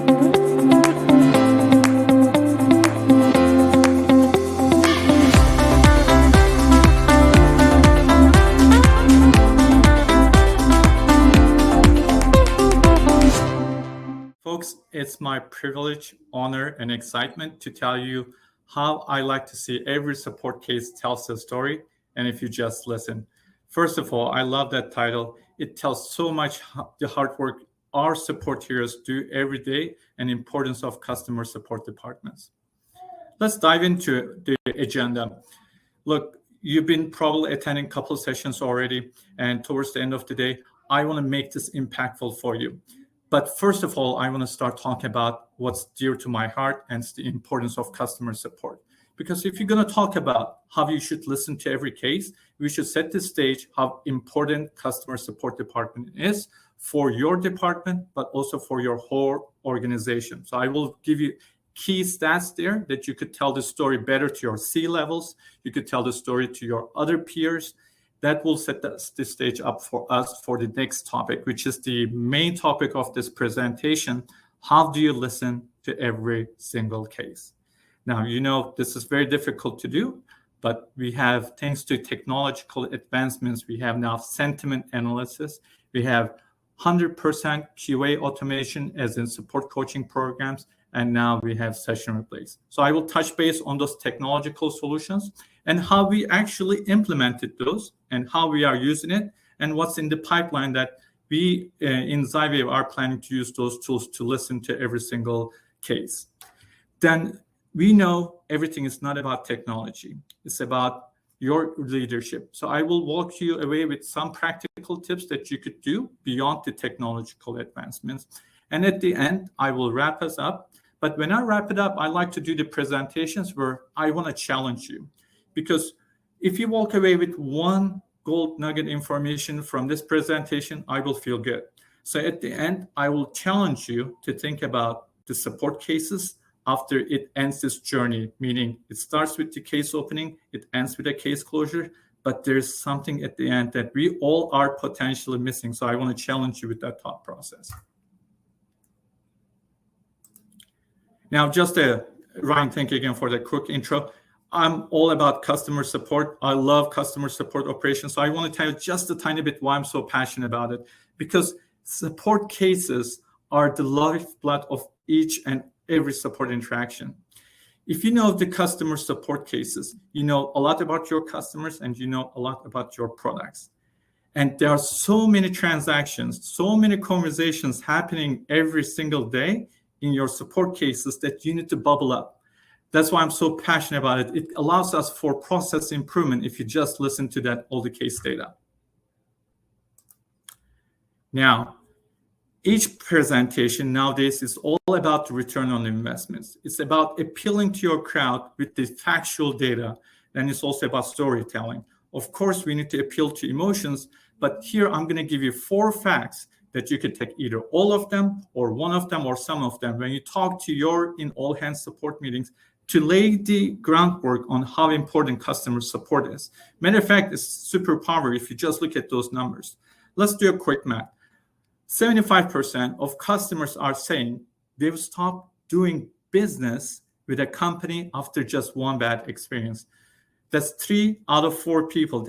Folks, it's my privilege, honor, and excitement to tell you how I like to see every support case tells a story, and if you just listen. First of all, I love that title. It tells so much the hard work our support heroes do every day and importance of customer support departments. Let's dive into the agenda. Look, you've been probably attending a couple of sessions already, and towards the end of the day, I want to make this impactful for you. But first of all, I want to start talking about what's dear to my heart, and it's the importance of customer support. Because if you're going to talk about how you should listen to every case, we should set the stage how important customer support department is for your department, but also for your whole organization. So I will give you key stats there that you could tell the story better to your C-levels. You could tell the story to your other peers. That will set the stage up for us for the next topic, which is the main topic of this presentation. How do you listen to every single case? Now, you know, this is very difficult to do, but we have, thanks to technological advancements, we have now sentiment analysis. We have 100% QA automation as in support coaching programs, and now we have session replays. So I will touch base on those technological solutions and how we actually implemented those and how we are using it and what's in the pipeline that we in Zywave are planning to use those tools to listen to every single case. Then we know everything is not about technology. It's about your leadership. So I will walk you away with some practical tips that you could do beyond the technological advancements. And at the end, I will wrap us up. But when I wrap it up, I like to do the presentations where I want to challenge you. Because if you walk away with one gold nugget information from this presentation, I will feel good. So at the end, I will challenge you to think about the support cases after it ends this journey, meaning it starts with the case opening, it ends with a case closure, but there's something at the end that we all are potentially missing. So I want to challenge you with that thought process. Now, just Ryan, thank you again for the quick intro. I'm all about customer support. I love customer support operations. So I want to tell you just a tiny bit why I'm so passionate about it, because support cases are the lifeblood of each and every support interaction. If you know the customer support cases, you know a lot about your customers and you know a lot about your products. And there are so many transactions, so many conversations happening every single day in your support cases that you need to bubble up. That's why I'm so passionate about it. It allows us for process improvement if you just listen to that all the case data. Now, each presentation nowadays is all about the return on investments. It's about appealing to your crowd with the factual data. Then it's also about storytelling. Of course, we need to appeal to emotions, but here I'm going to give you 4 facts that you could take either all of them or one of them or some of them when you talk to your in all hands support meetings to lay the groundwork on how important customer support is. Matter of fact, it's superpower if you just look at those numbers. Let's do a quick math. 75% of customers are saying they've stopped doing business with a company after just one bad experience. That's 3 out of 4 people.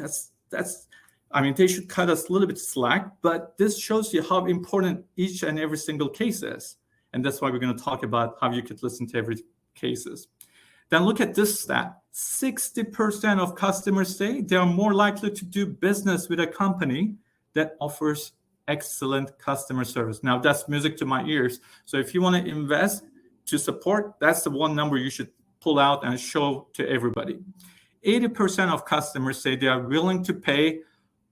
I mean, they should cut us a little bit slack, but this shows you how important each and every single case is. And that's why we're going to talk about how you could listen to every cases. Then look at this stat. 60% of customers say they are more likely to do business with a company that offers excellent customer service. Now, that's music to my ears. So if you want to invest to support, that's the one number you should pull out and show to everybody. 80% of customers say they are willing to pay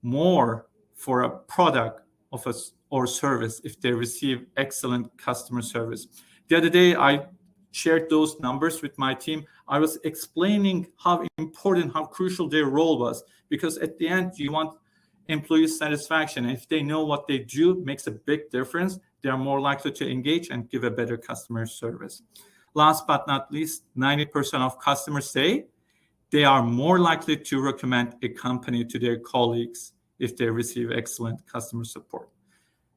more for a product of or service if they receive excellent customer service. The other day, I shared those numbers with my team. I was explaining how important, how crucial their role was, because at the end, you want employee satisfaction. If they know what they do makes a big difference, they are more likely to engage and give a better customer service. Last but not least, 90% of customers say they are more likely to recommend a company to their colleagues if they receive excellent customer support.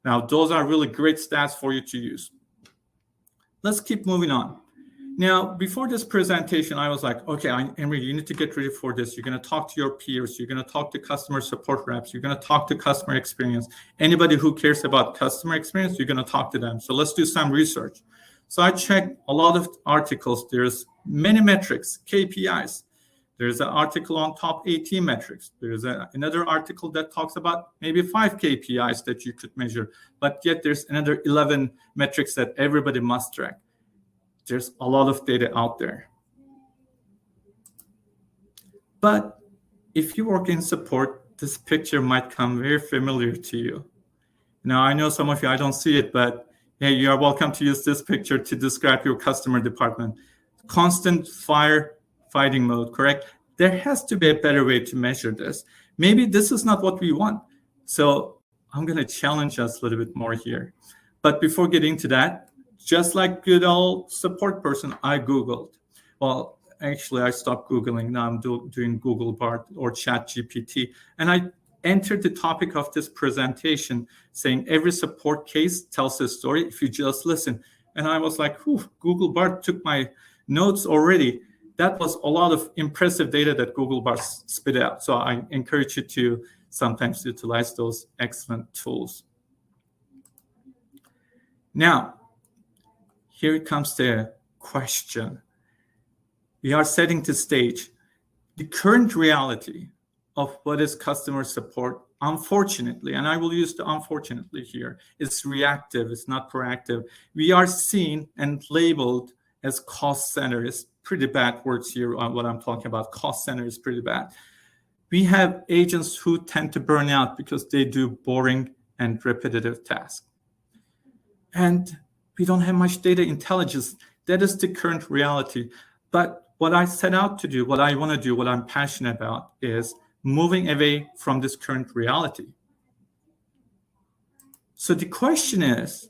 Now, those are really great stats for you to use. Let's keep moving on. Now, before this presentation, I was like, okay, Emre, you need to get ready for this. You're going to talk to your peers. You're going to talk to customer support reps. You're going to talk to customer experience. Anybody who cares about customer experience, you're going to talk to them. So let's do some research. So I checked a lot of articles. There's many metrics, KPIs. There's an article on top 18 metrics. There's another article that talks about maybe 5 KPIs that you could measure, but yet there's another 11 metrics that everybody must track. There's a lot of data out there. But if you work in support, this picture might come very familiar to you. Now, I know some of you, I don't see it, but hey, you are welcome to use this picture to describe your customer department. Constant firefighting mode, correct? There has to be a better way to measure this. Maybe this is not what we want. So I'm going to challenge us a little bit more here. But before getting to that, just like good old support person, I Googled. Well, actually, I stopped Googling. Now I'm doing Google Bard or ChatGPT. And I entered the topic of this presentation saying every support case tells a story if you just listen. And I was like, Google Bard took my notes already. That was a lot of impressive data that Google Bard spit out. So I encourage you to sometimes utilize those excellent tools. Now, here comes the question. We are setting the stage. The current reality of what is customer support, unfortunately, and I will use the unfortunately here, is reactive, it's not proactive. We are seen and labeled as cost center. It's pretty bad words here on what I'm talking about. Cost center is pretty bad. We have agents who tend to burn out because they do boring and repetitive tasks. And we don't have much data intelligence. That is the current reality. But what I set out to do, what I want to do, what I'm passionate about is moving away from this current reality. So the question is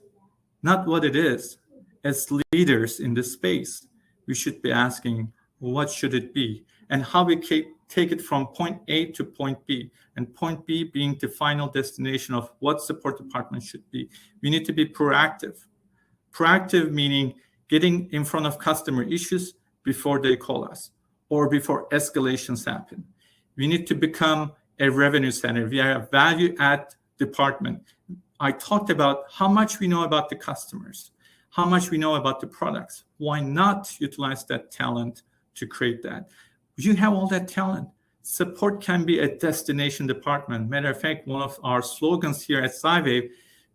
not what it is. As leaders in this space, we should be asking, what should it be? And how we take it from point A to point B, and point B being the final destination of what support department should be. We need to be proactive. Proactive meaning getting in front of customer issues before they call us or before escalations happen. We need to become a revenue center. We are a value add department. I talked about how much we know about the customers, how much we know about the products. Why not utilize that talent to create that? You have all that talent. Support can be a destination department. Matter of fact, one of our slogans here at Zywave,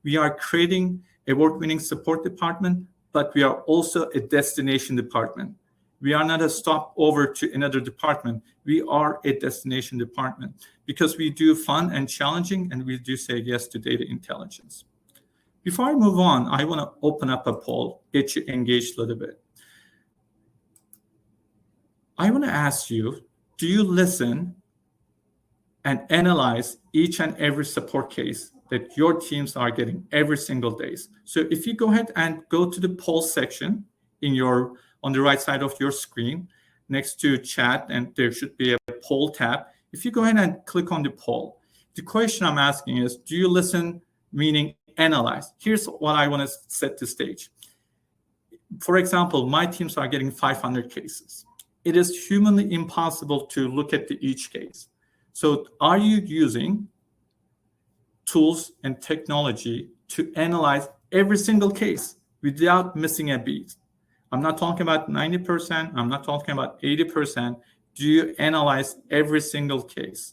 we are creating a award-winning support department, but we are also a destination department. We are not a stopover to another department. We are a destination department because we do fun and challenging, and we do say yes to data intelligence. Before I move on, I want to open up a poll, get you engaged a little bit. I want to ask you, do you listen and analyze each and every support case that your teams are getting every single day? So if you go ahead and go to the poll section on the right side of your screen, next to chat, and there should be a poll tab. If you go ahead and click on the poll, the question I'm asking is, do you listen, meaning analyze? Here's what I want to set the stage. For example, my teams are getting 500 cases. It is humanly impossible to look at each case. So are you using tools and technology to analyze every single case without missing a beat? I'm not talking about 90%. I'm not talking about 80%. Do you analyze every single case?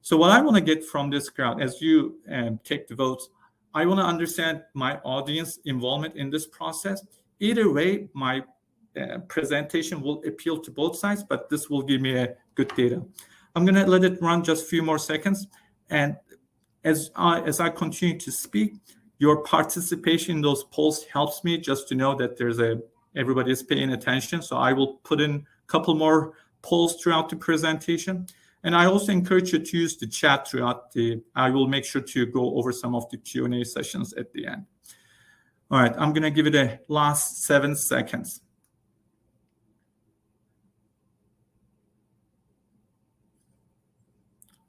So what I want to get from this crowd, as you take the votes, I want to understand my audience involvement in this process. Either way, my presentation will appeal to both sides, but this will give me a good data. I'm going to let it run just a few more seconds. And as I continue to speak, your participation in those polls helps me just to know that everybody is paying attention. So I will put in a couple more polls throughout the presentation. And I also encourage you to use the chat throughout I will make sure to go over some of the Q&A sessions at the end. All right, I'm going to give it a last 7 seconds.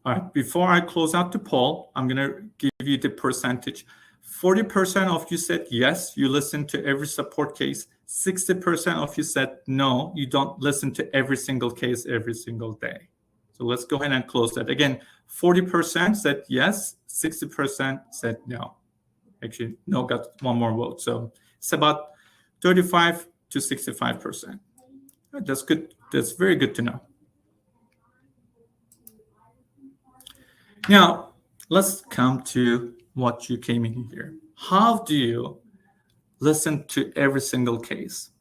All right, before I close out the poll, I'm going to give you the percentage. 40% of you said yes, you listen to every support case. 60% of you said no, you don't listen to every single case every single day. So let's go ahead and close that. Again, 40% said yes, 60% said no. Actually, no got one more vote. So it's about 35 to 65%. That's good. That's very good to know. Now, let's come to what you came in here. How do you listen to every single case?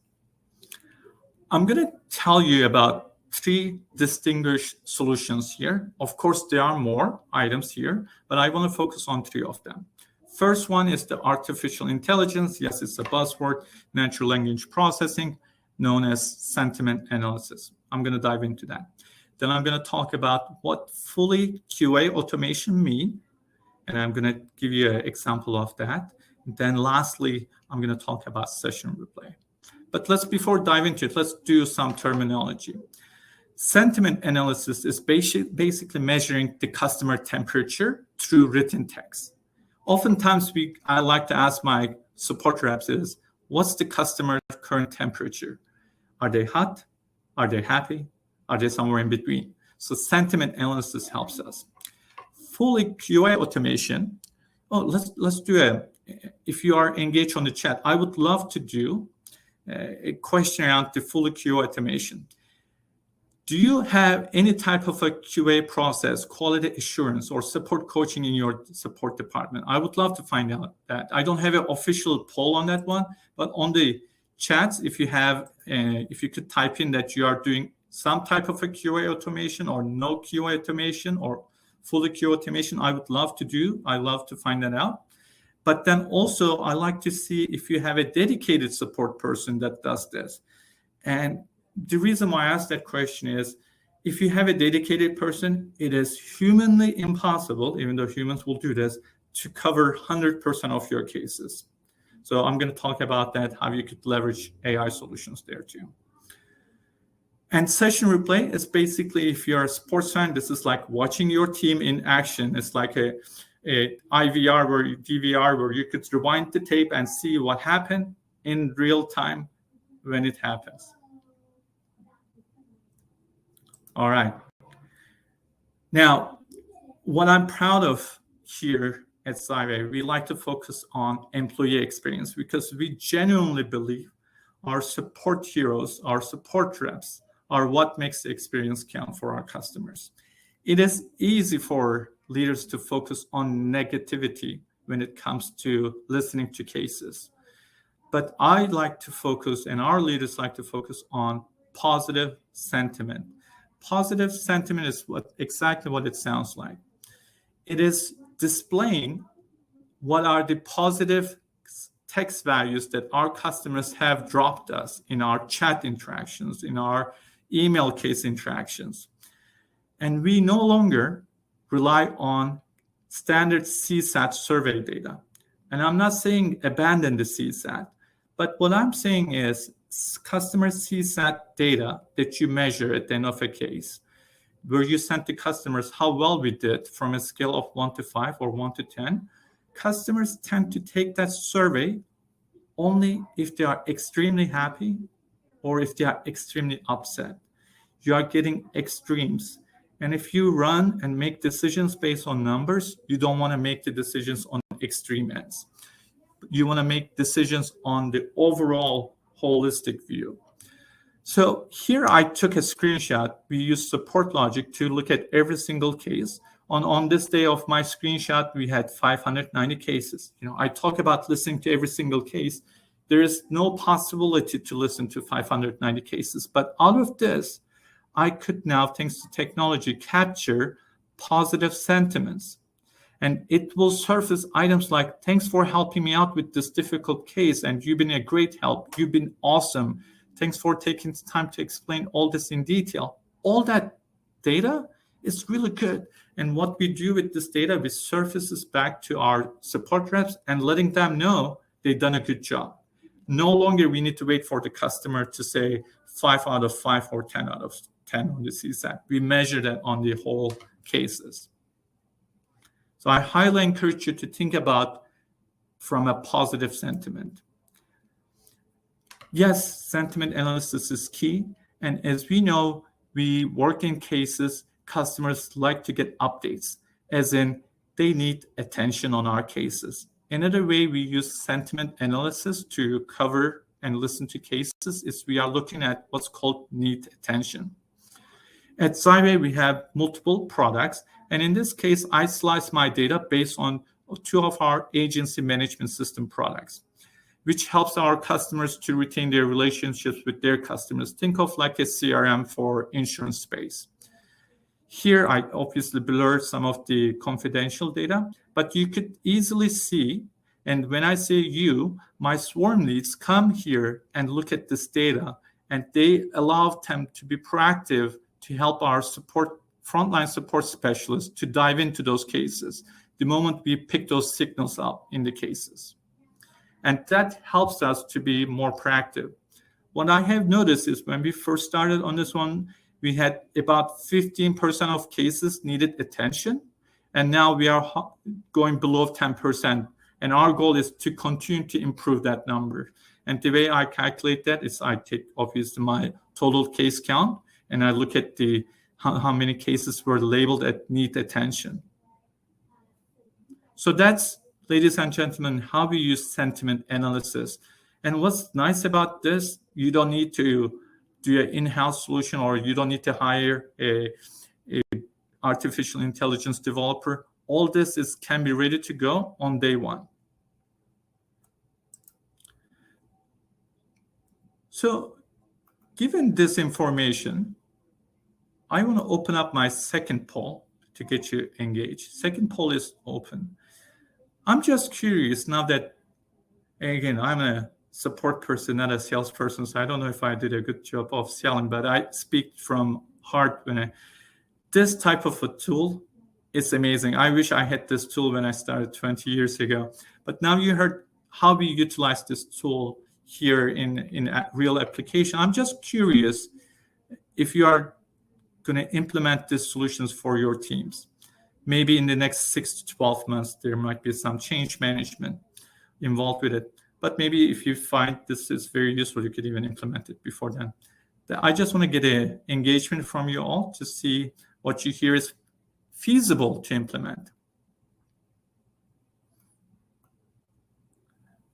I'm going to tell you about 3 distinguished solutions here. Of course, there are more items here, but I want to focus on 3 of them. First one is the artificial intelligence. Yes, it's a buzzword, natural language processing, known as sentiment analysis. I'm going to dive into that. Then I'm going to talk about what fully QA automation means, and I'm going to give you an example of that. And then lastly, I'm going to talk about session replay. But before diving into it, let's do some terminology. Sentiment analysis is basically measuring the customer temperature through written text. Oftentimes, I like to ask my support reps is, what's the customer's current temperature? Are they hot? Are they happy? Are they somewhere in between? So sentiment analysis helps us. Fully QA automation. Let's do if you are engaged on the chat, I would love to do a question around the fully QA automation. Do you have any type of a QA process, quality assurance, or support coaching in your support department? I would love to find out that. I don't have an official poll on that one, but on the chats, if you could type in that you are doing some type of a QA automation or no QA automation or fully QA automation, I would love to do. I love to find that out. But then also, I like to see if you have a dedicated support person that does this. And the reason why I asked that question is, if you have a dedicated person, it is humanly impossible, even though humans will do this, to cover 100% of your cases. So I'm going to talk about that, how you could leverage AI solutions there too. And session replay is basically, if you're a sports fan, this is like watching your team in action. It's like a IVR or DVR where you could rewind the tape and see what happened in real time when it happens. All right. Now, what I'm proud of here at Zywave, we like to focus on employee experience because we genuinely believe our support heroes, our support reps, are what makes the experience count for our customers. It is easy for leaders to focus on negativity when it comes to listening to cases. But I like to focus, and our leaders like to focus on positive sentiment. Positive sentiment is exactly what it sounds like. It is displaying what are the positive text values that our customers have dropped us in our chat interactions, in our email case interactions. And we no longer rely on standard CSAT survey data. And I'm not saying abandon the CSAT, but what I'm saying is customer CSAT data that you measure at the end of a case, where you send to customers how well we did from a scale of 1 to 5 or 1 to 10, customers tend to take that survey only if they are extremely happy or if they are extremely upset. You are getting extremes. And if you run and make decisions based on numbers, you don't want to make the decisions on extreme ends. You want to make decisions on the overall holistic view. So here I took a screenshot. We used support logic to look at every single case. On this day of my screenshot, we had 590 cases. I talk about listening to every single case. There is no possibility to listen to 590 cases. But out of this, I could now, thanks to technology, capture positive sentiments. And it will surface items like, thanks for helping me out with this difficult case. And you've been a great help. You've been awesome. Thanks for taking the time to explain all this in detail. All that data is really good. And what we do with this data, we surfaces back to our support reps and letting them know they've done a good job. No longer we need to wait for the customer to say 5 out of 5 or 10 out of 10 on the CSAT. We measure that on the whole cases. So I highly encourage you to think about from a positive sentiment. Yes, sentiment analysis is key. And as we know, we work in cases, customers like to get updates, as in they need attention on our cases. Another way we use sentiment analysis to cover and listen to cases is we are looking at what's called need attention. At Zywave, we have multiple products. And in this case, I slice my data based on two of our agency management system products, which helps our customers to retain their relationships with their customers. Think of like a CRM for insurance space. Here, I obviously blur some of the confidential data, but you could easily see, and when I say you, my swarm leads come here and look at this data, and they allow them to be proactive to help our frontline support specialists to dive into those cases the moment we pick those signals up in the cases. And that helps us to be more proactive. What I have noticed is when we first started on this one, we had about 15% of cases needed attention. And now we are going below 10%. And our goal is to continue to improve that number. And the way I calculate that is I take obviously my total case count and I look at how many cases were labeled at need attention. So that's, ladies and gentlemen, how we use sentiment analysis. And what's nice about this, you don't need to do an in-house solution, or you don't need to hire a artificial intelligence developer. All this can be ready to go on day one. So given this information, I want to open up my second poll to get you engaged. Second poll is open. I'm just curious now that, again, I'm a support person, not a salesperson, so I don't know if I did a good job of selling, but I speak from heart this type of a tool is amazing. I wish I had this tool when I started 20 years ago. But now you heard how we utilize this tool here in a real application. I'm just curious if you are going to implement these solutions for your teams. Maybe in the next 6 to 12 months, there might be some change management involved with it. But maybe if you find this is very useful, you could even implement it before then. I just want to get an engagement from you all to see what you hear is feasible to implement.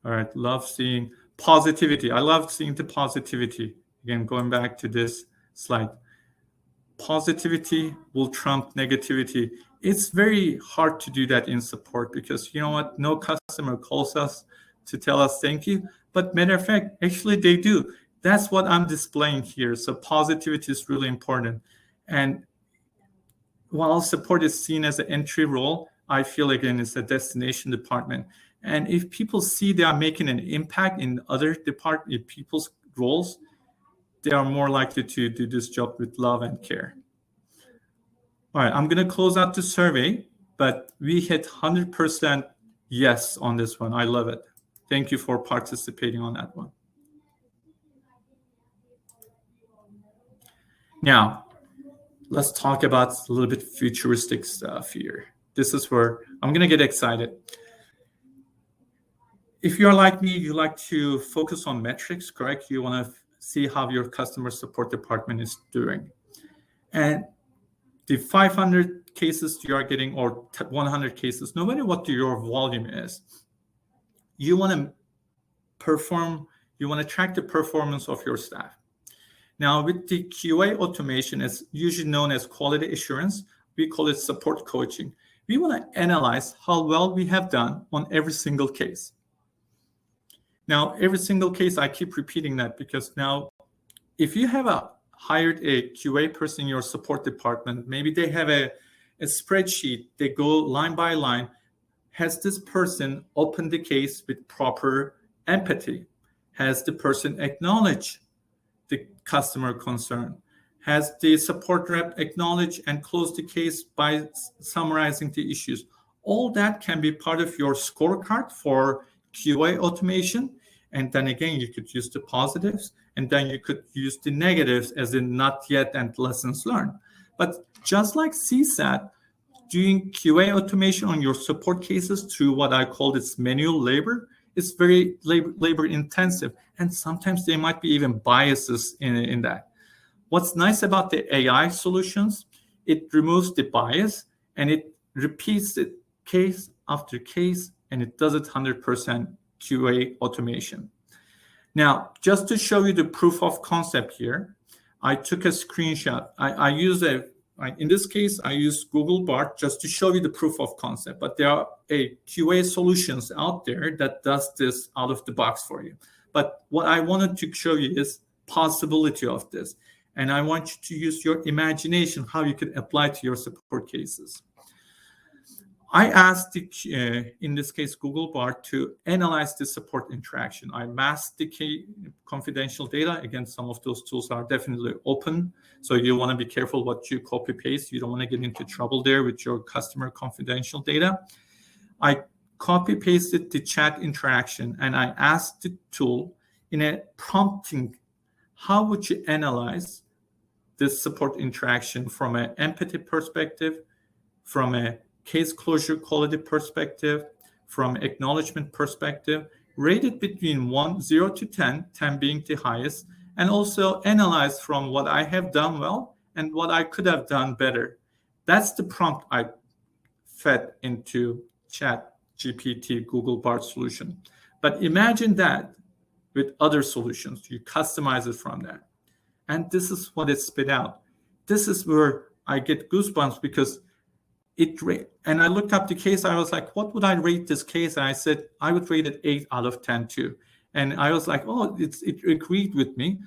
All right, love seeing positivity. I love seeing the positivity. Again, going back to this slide. Positivity will trump negativity. It's very hard to do that in support because you know what? No customer calls us to tell us thank you. But matter of fact, actually they do. That's what I'm displaying here. So positivity is really important. And while support is seen as an entry role, I feel again it's a destination department. And if people see they are making an impact in other department, people's roles, they are more likely to do this job with love and care. All right, I'm going to close out the survey, but we hit 100% yes on this one. I love it. Thank you for participating on that one. Now, let's talk about a little bit futuristic stuff here. This is where I'm going to get excited. If you're like me, you like to focus on metrics, correct? You want to see how your customer support department is doing. And the 500 cases you are getting or 100 cases, no matter what your volume is, you want to perform, you want to track the performance of your staff. Now, with the QA automation, it's usually known as quality assurance. We call it support coaching. We want to analyze how well we have done on every single case. Now, every single case, I keep repeating that because now, if you have hired a QA person in your support department, maybe they have a spreadsheet, they go line by line. Has this person opened the case with proper empathy? Has the person acknowledged the customer concern? Has the support rep acknowledged and closed the case by summarizing the issues? All that can be part of your scorecard for QA automation. And then again, you could use the positives, and then you could use the negatives as in not yet and lessons learned. But just like CSAT, doing QA automation on your support cases through what I call this manual labor is very labor intensive, and sometimes there might be even biases in that. What's nice about the AI solutions, it removes the bias and it repeats it case after case, and it does it 100% QA automation. Now, just to show you the proof of concept here, I took a screenshot. In this case, I used Google Bart just to show you the proof of concept, but there are QA solutions out there that does this out of the box for you. But what I wanted to show you is possibility of this. And I want you to use your imagination how you could apply to your support cases. I asked, in this case, Google Bart to analyze the support interaction. I masked the key confidential data. Again, some of those tools are definitely open, so you want to be careful what you copy paste. You don't want to get into trouble there with your customer confidential data. I copy pasted the chat interaction, and I asked the tool in a prompting, how would you analyze this support interaction from an empathy perspective, from a case closure quality perspective, from acknowledgement perspective, rated between 0 to 10, 10 being the highest, and also analyze from what I have done well and what I could have done better. That's the prompt I fed into Chat GPT Google Bart solution. But imagine that with other solutions. You customize it from that. And this is what it spit out. This is where I get goosebumps, because and I looked up the case. I was like, what would I rate this case? And I said, I would rate it 8 out of 10 too. And I was like, oh, it agreed with me.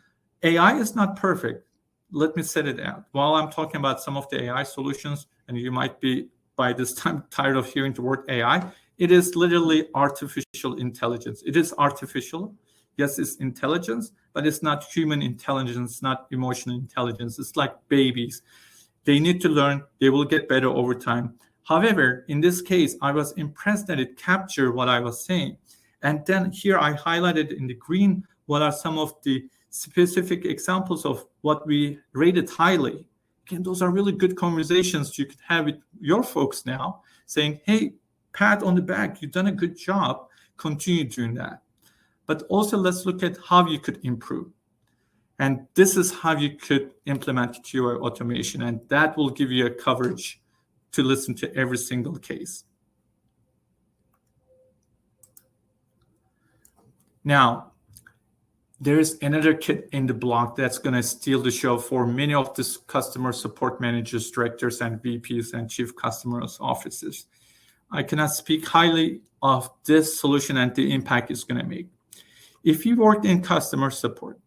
AI is not perfect. Let me set it out. While I'm talking about some of the AI solutions, and you might be by this time tired of hearing the word AI, it is literally artificial intelligence. It is artificial. Yes, it's intelligence, but it's not human intelligence, not emotional intelligence. It's like babies. They need to learn. They will get better over time. However, in this case, I was impressed that it captured what I was saying. And then here I highlighted in the green what are some of the specific examples of what we rated highly. Again, those are really good conversations you could have with your folks now, saying, hey, pat on the back, you've done a good job. Continue doing that. But also let's look at how you could improve. And this is how you could implement QA automation, and that will give you a coverage to listen to every single case. Now, there is another kid in the block that's going to steal the show for many of the customer support managers, directors, and VPs and chief customer officers. I cannot speak highly of this solution and the impact it's going to make. If you worked in customer support,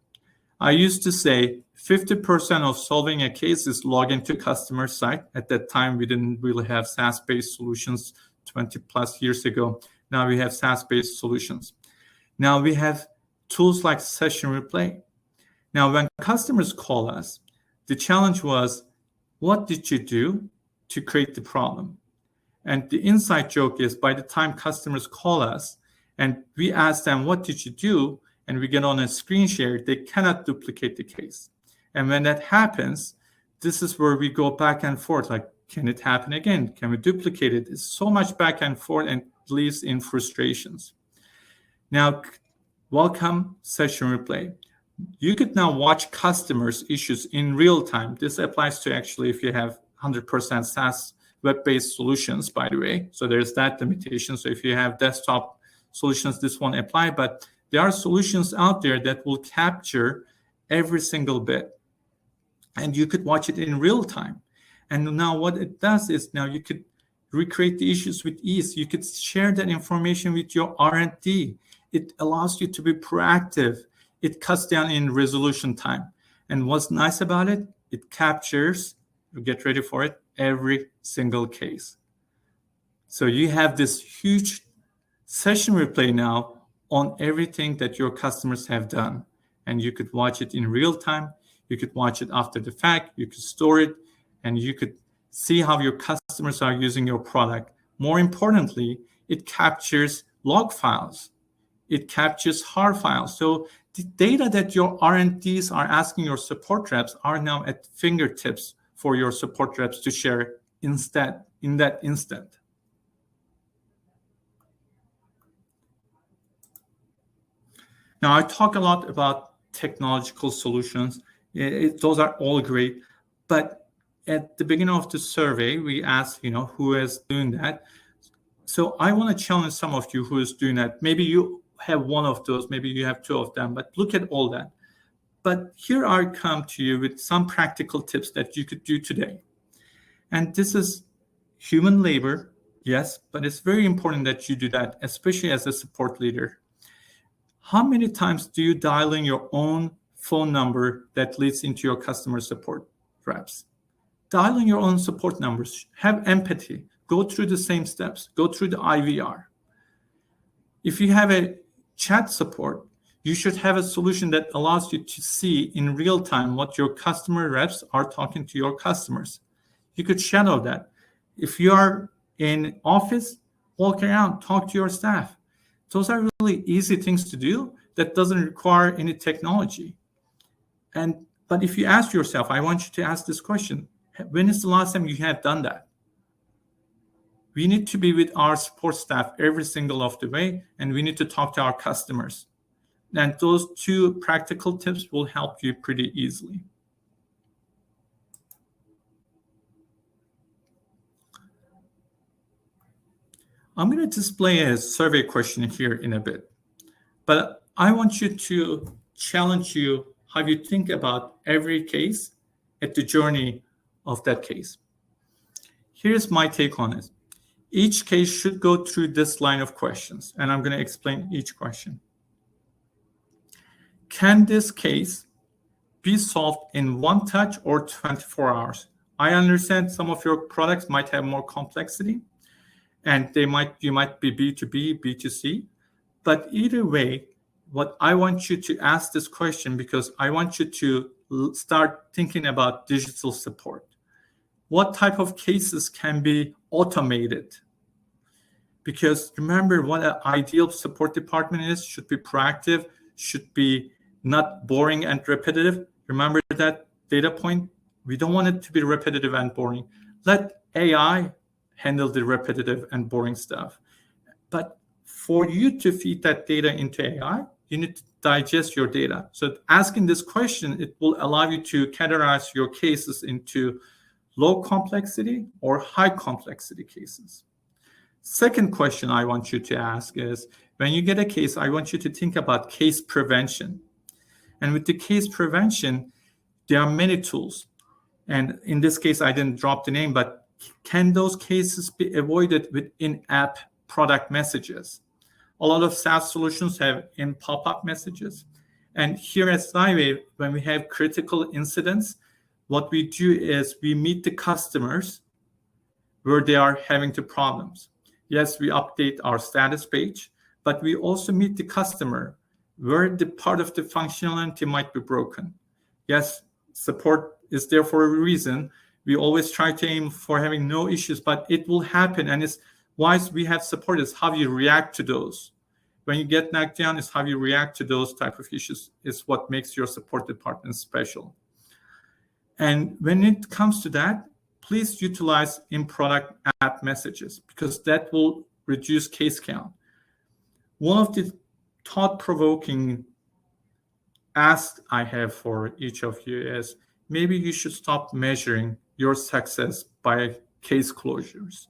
I used to say 50% of solving a case is log into customer site. At that time, we didn't really have SaaS-based solutions 20 plus years ago. Now we have SaaS-based solutions. Now we have tools like Session Replay. Now, when customers call us, the challenge was, what did you do to create the problem? And the inside joke is, by the time customers call us and we ask them, what did you do? And we get on a screen share, they cannot duplicate the case. And when that happens, this is where we go back and forth, like, can it happen again? Can we duplicate it? It's so much back and forth and leaves in frustrations. Now, welcome Session Replay. You could now watch customers' issues in real time. This applies to actually if you have 100% SaaS web-based solutions, by the way. So there's that limitation. So if you have desktop solutions, this won't apply, but there are solutions out there that will capture every single bit, and you could watch it in real time. And now what it does is, now you could recreate the issues with ease. You could share that information with your R&D. It allows you to be proactive. It cuts down in resolution time. And what's nice about it, it captures, get ready for it, every single case. So you have this huge session replay now on everything that your customers have done. And you could watch it in real time. You could watch it after the fact. You could store it, and you could see how your customers are using your product. More importantly, it captures log files. It captures HAR files. So the data that your R&Ds are asking your support reps are now at fingertips for your support reps to share instead in that instant. Now, I talk a lot about technological solutions. Those are all great. But at the beginning of the survey, we asked, who is doing that? So I want to challenge some of you who is doing that. Maybe you have one of those, maybe you have two of them, but look at all that. But here I come to you with some practical tips that you could do today. And this is human labor, yes, but it's very important that you do that, especially as a support leader. How many times do you dial in your own phone number that leads into your customer support reps? Dial in your own support numbers. Have empathy. Go through the same steps. Go through the IVR. If you have a chat support, you should have a solution that allows you to see in real time what your customer reps are talking to your customers. You could shadow that. If you are in office, walk around, talk to your staff. Those are really easy things to do that doesn't require any technology. But if you ask yourself, I want you to ask this question, when is the last time you have done that? We need to be with our support staff every single of the way, and we need to talk to our customers. And those two practical tips will help you pretty easily. I'm going to display a survey question here in a bit, but I want you to challenge you how you think about every case at the journey of that case. Here's my take on it. Each case should go through this line of questions, and I'm going to explain each question. Can this case be solved in one touch or 24 hours? I understand some of your products might have more complexity, and you might be B2B, B2C. But either way, what I want you to ask this question, because I want you to start thinking about digital support. What type of cases can be automated? Because remember what an ideal support department is, should be proactive, should be not boring and repetitive. Remember that data point? We don't want it to be repetitive and boring. Let AI handle the repetitive and boring stuff. But for you to feed that data into AI, you need to digest your data. So asking this question, it will allow you to categorize your cases into low complexity or high complexity cases. Second question I want you to ask is, when you get a case, I want you to think about case prevention. And with the case prevention, there are many tools. And in this case, I didn't drop the name, but can those cases be avoided with in-app product messages? A lot of SaaS solutions have in pop-up messages. And here at Zywave, when we have critical incidents, what we do is we meet the customers where they are having the problems. Yes, we update our status page, but we also meet the customer where the part of the functionality might be broken. Yes, support is there for a reason. We always try to aim for having no issues, but it will happen. And it's why we have support is how you react to those. When you get knocked down, is how you react to those type of issues is what makes your support department special. And when it comes to that, please utilize in-product app messages, because that will reduce case count. One of the thought-provoking asks I have for each of you is, maybe you should stop measuring your success by case closures.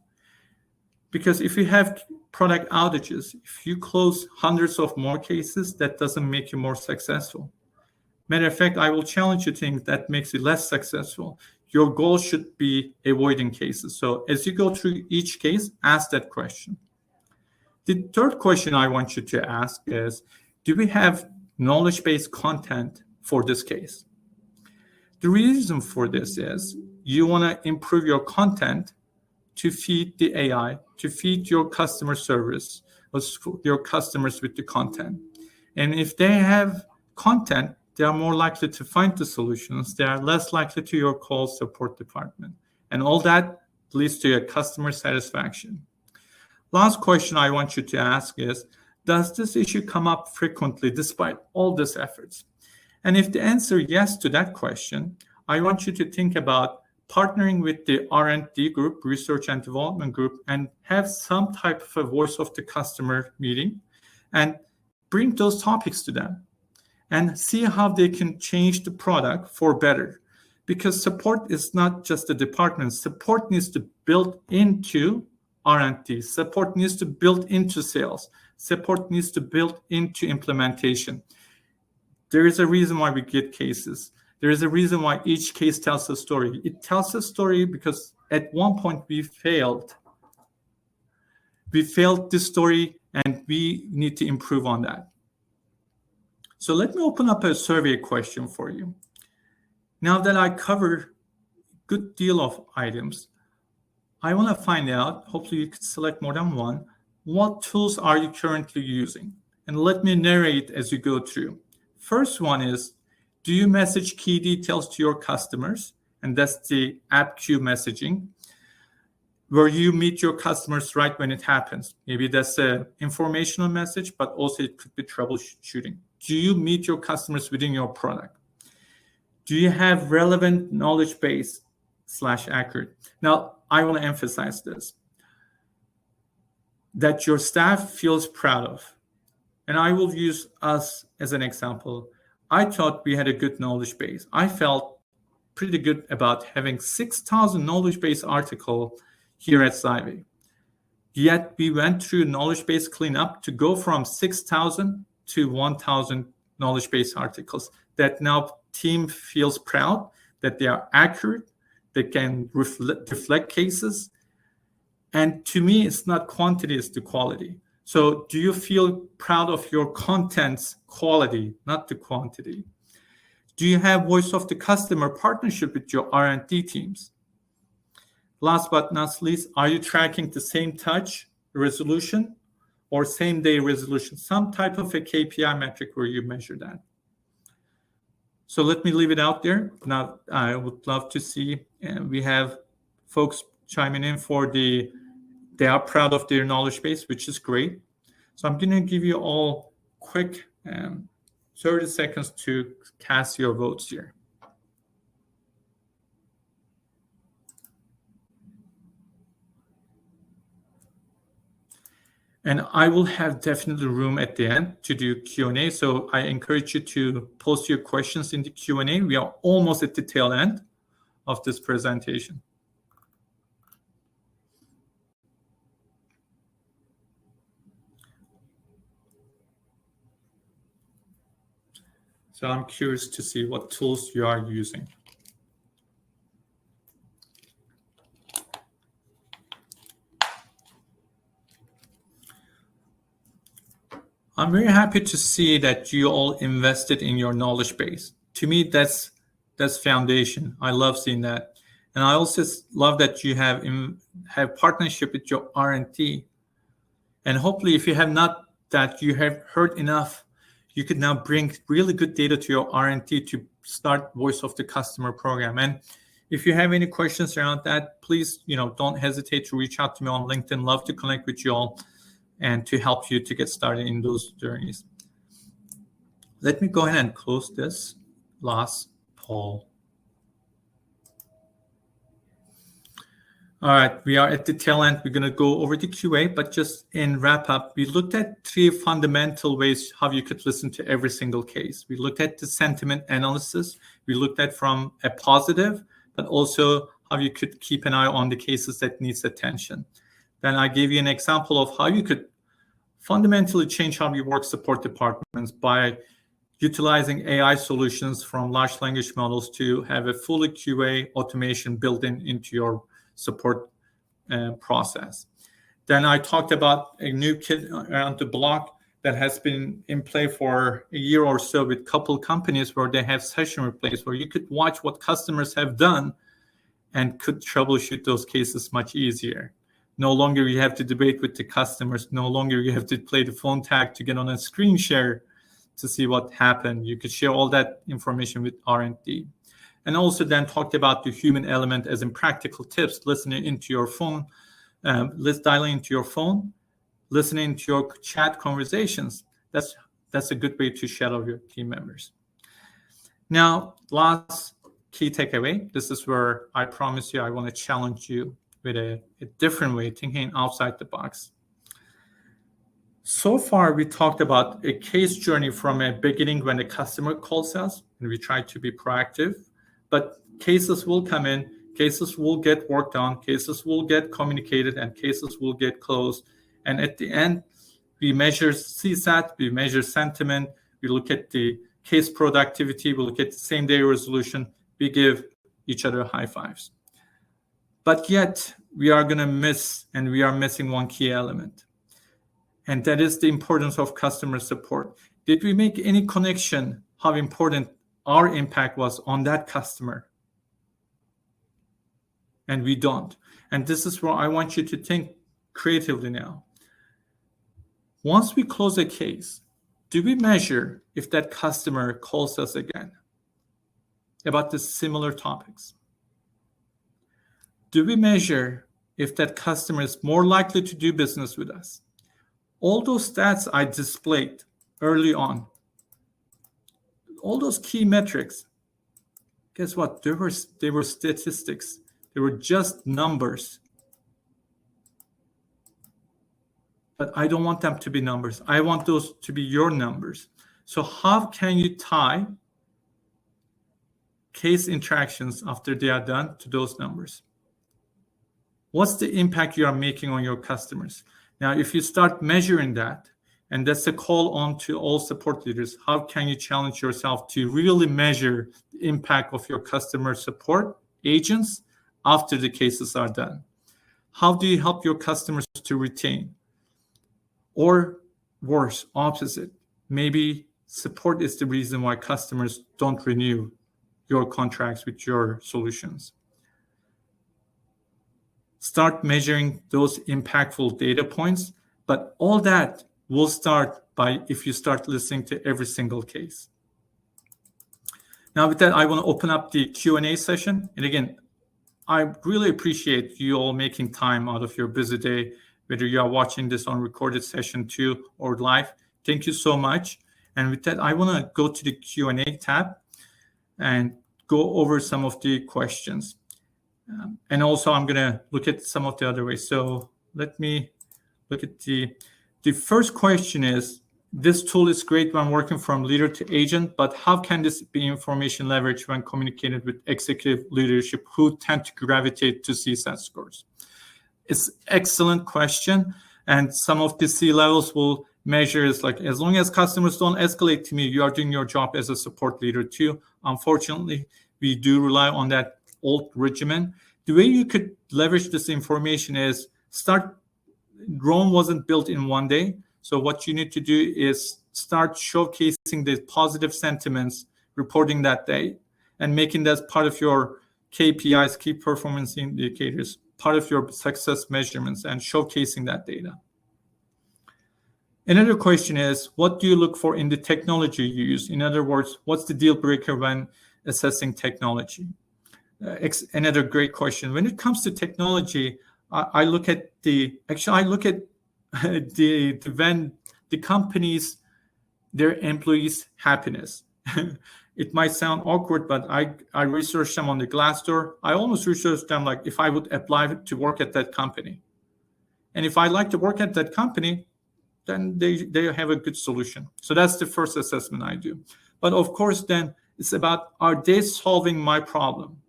Because if you have product outages, if you close hundreds of more cases, that doesn't make you more successful. Matter of fact, I will challenge you to think that makes you less successful. Your goal should be avoiding cases. So as you go through each case, ask that question. The third question I want you to ask is, do we have knowledge-based content for this case? The reason for this is you want to improve your content to feed the AI, to feed your customer service, your customers with the content. And if they have content, they are more likely to find the solutions. They are less likely to your call support department. And all that leads to your customer satisfaction. Last question I want you to ask is, does this issue come up frequently despite all these efforts? And if the answer is yes to that question, I want you to think about partnering with the R&D group, research and development group, and have some type of a voice of the customer meeting and bring those topics to them and see how they can change the product for better. Because support is not just a department. Support needs to build into R&D. Support needs to build into sales. Support needs to build into implementation. There is a reason why we get cases. There is a reason why each case tells a story. It tells a story because at one point we failed. We failed this story and we need to improve on that. So let me open up a survey question for you. Now that I cover a good deal of items, I want to find out, hopefully you could select more than one, what tools are you currently using? And let me narrate as you go through. First one is, do you message key details to your customers? And that's the app queue messaging, where you meet your customers right when it happens. Maybe that's an informational message, but also it could be troubleshooting. Do you meet your customers within your product? Do you have relevant knowledge base / accurate? Now, I want to emphasize this, that your staff feels proud of. And I will use us as an example. I thought we had a good knowledge base. I felt pretty good about having 6,000 knowledge base article here at Zywave. Yet we went through knowledge base cleanup to go from 6,000 to 1,000 knowledge base articles that now team feels proud that they are accurate, they can reflect cases. And to me, it's not quantity, it's the quality. So do you feel proud of your content's quality, not the quantity? Do you have voice of the customer partnership with your R&D teams? Last but not least, are you tracking the same touch resolution or same day resolution? Some type of a KPI metric where you measure that. So let me leave it out there. Now, I would love to see, we have folks chiming in for they are proud of their knowledge base, which is great. So I'm going to give you all quick 30 seconds to cast your votes here. And I will have definitely room at the end to do Q&A. So I encourage you to post your questions in the Q&A. We are almost at the tail end of this presentation. So I'm curious to see what tools you are using. I'm very happy to see that you all invested in your knowledge base. To me, that's foundation. I love seeing that. And I also love that you have partnership with your R&D. And hopefully, if you have not that, you have heard enough, you could now bring really good data to your R&D to start voice of the customer program. And if you have any questions around that, please, don't hesitate to reach out to me on LinkedIn. Love to connect with you all and to help you to get started in those journeys. Let me go ahead and close this last poll. All right, we are at the tail end. We're going to go over the QA, but just in wrap up, we looked at 3 fundamental ways how you could listen to every single case. We looked at the sentiment analysis. We looked at from a positive, but also how you could keep an eye on the cases that needs attention. Then I gave you an example of how you could fundamentally change how you work support departments by utilizing AI solutions from large language models to have a fully QA automation built into your support process. Then I talked about a new kit around the block that has been in play for a year or so with a couple companies where they have session replays, where you could watch what customers have done and could troubleshoot those cases much easier. No longer you have to debate with the customers. No longer you have to play the phone tag to get on a screen share to see what happened. You could share all that information with R&D. And also then talked about the human element as in practical tips, listening into your phone, dialing into your phone, listening to your chat conversations. That's a good way to shadow your team members. Now, last key takeaway. This is where I promise you I want to challenge you with a different way, thinking outside the box. So far, we talked about a case journey from a beginning when the customer calls us, and we try to be proactive. But cases will come in, cases will get worked on, cases will get communicated, and cases will get closed. And at the end, we measure CSAT, we measure sentiment, we look at the case productivity, we look at the same-day resolution, we give each other high fives. But yet, we are going to miss, and we are missing one key element. And that is the importance of customer support. Did we make any connection how important our impact was on that customer? And we don't. And this is where I want you to think creatively now. Once we close a case, do we measure if that customer calls us again about the similar topics? Do we measure if that customer is more likely to do business with us? All those stats I displayed early on, all those key metrics, guess what? They were statistics. They were just numbers. But I don't want them to be numbers. I want those to be your numbers. So how can you tie case interactions after they are done to those numbers? What's the impact you are making on your customers? Now, if you start measuring that, and that's a call on to all support leaders, how can you challenge yourself to really measure the impact of your customer support agents after the cases are done? How do you help your customers to retain? Or worse, opposite, maybe support is the reason why customers don't renew your contracts with your solutions. Start measuring those impactful data points, but all that will start by if you start listening to every single case. Now with that, I want to open up the Q&A session. And again, I really appreciate you all making time out of your busy day, whether you are watching this on recorded session too or live. Thank you so much. And with that, I want to go to the Q&A tab and go over some of the questions. And also, I'm going to look at some of the other ways. So let me look at the first question is, this tool is great when working from leader to agent, but how can this be information leverage when communicated with executive leadership who tend to gravitate to CSAT scores? It's an excellent question. And some of the C-levels will measure is like, as long as customers don't escalate to me, you are doing your job as a support leader too. Unfortunately, we do rely on that old regimen. The way you could leverage this information is Rome wasn't built in one day. So what you need to do is start showcasing the positive sentiments, reporting that day, and making that part of your KPIs, key performance indicators, part of your success measurements, and showcasing that data. Another question is, what do you look for in the technology you use? In other words, what's the deal breaker when assessing technology? Another great question. When it comes to technology, I look at when the companies, their employees' happiness. It might sound awkward, but I researched them on the Glassdoor. I almost researched them like if I would apply to work at that company. And if I like to work at that company, then they have a good solution. So that's the first assessment I do. But of course, then it's about, are they solving my problem?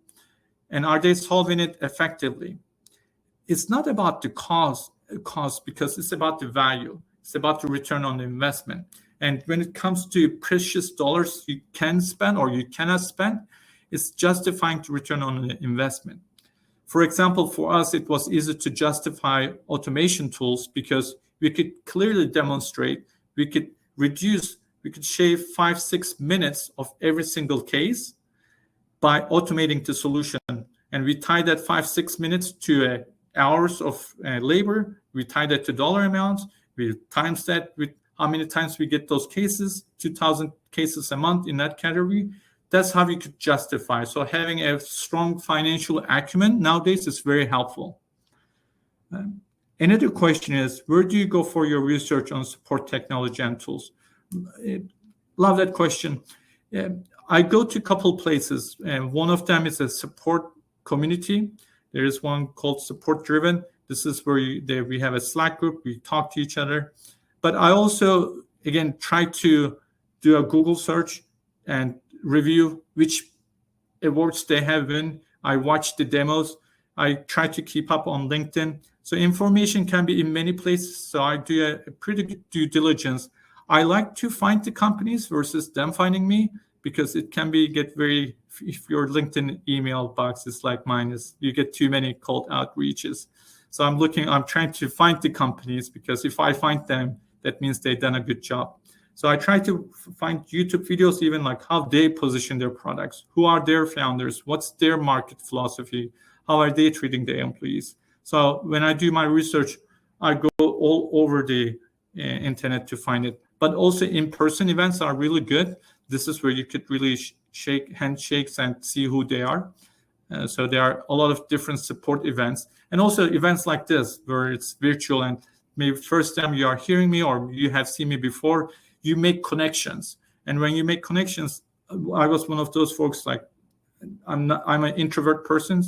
And are they solving it effectively? It's not about the cost because it's about the value. It's about the return on the investment. And when it comes to precious dollars you can spend or you cannot spend, it's justifying the return on the investment. For example, for us, it was easy to justify automation tools because we could clearly demonstrate, we could shave 5-6 minutes of every single case by automating the solution. And we tie that 5-6 minutes to hours of labor. We tie that to dollar amounts. We times that with how many times we get those cases, 2,000 cases a month in that category. That's how we could justify. So having a strong financial acumen nowadays is very helpful. Another question is, where do you go for your research on support technology and tools? Love that question. I go to a couple places, and one of them is a support community. There is one called Support Driven. This is where we have a Slack group. We talk to each other. But I also, again, try to do a Google search and review which awards they have won. I watch the demos. I try to keep up on LinkedIn. So information can be in many places. So I do a pretty good due diligence. I like to find the companies versus them finding me, because it can get very, if your LinkedIn email box is like mine is, you get too many cold outreaches. So I'm trying to find the companies, because if I find them, that means they've done a good job. So I try to find YouTube videos, even like how they position their products, who are their founders, what's their market philosophy, how are they treating their employees. So when I do my research, I go all over the internet to find it. But also in-person events are really good. This is where you could really shake handshakes and see who they are. So there are a lot of different support events, and also events like this where it's virtual, and maybe first time you are hearing me or you have seen me before, you make connections. And when you make connections, I was one of those folks, like I'm an introvert person.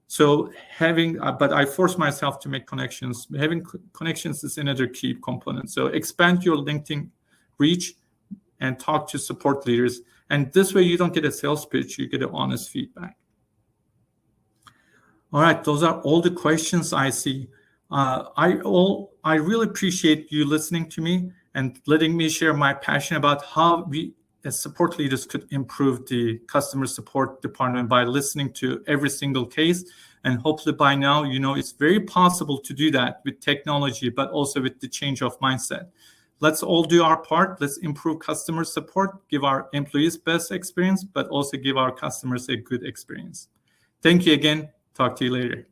So but I force myself to make connections. Having connections is another key component. So expand your LinkedIn reach and talk to support leaders. And this way you don't get a sales pitch, you get an honest feedback. All right, those are all the questions I see. I really appreciate you listening to me and letting me share my passion about how we as support leaders could improve the customer support department by listening to every single case. And hopefully by now, it's very possible to do that with technology, but also with the change of mindset. Let's all do our part. Let's improve customer support, give our employees best experience, but also give our customers a good experience. Thank you again. Talk to you later.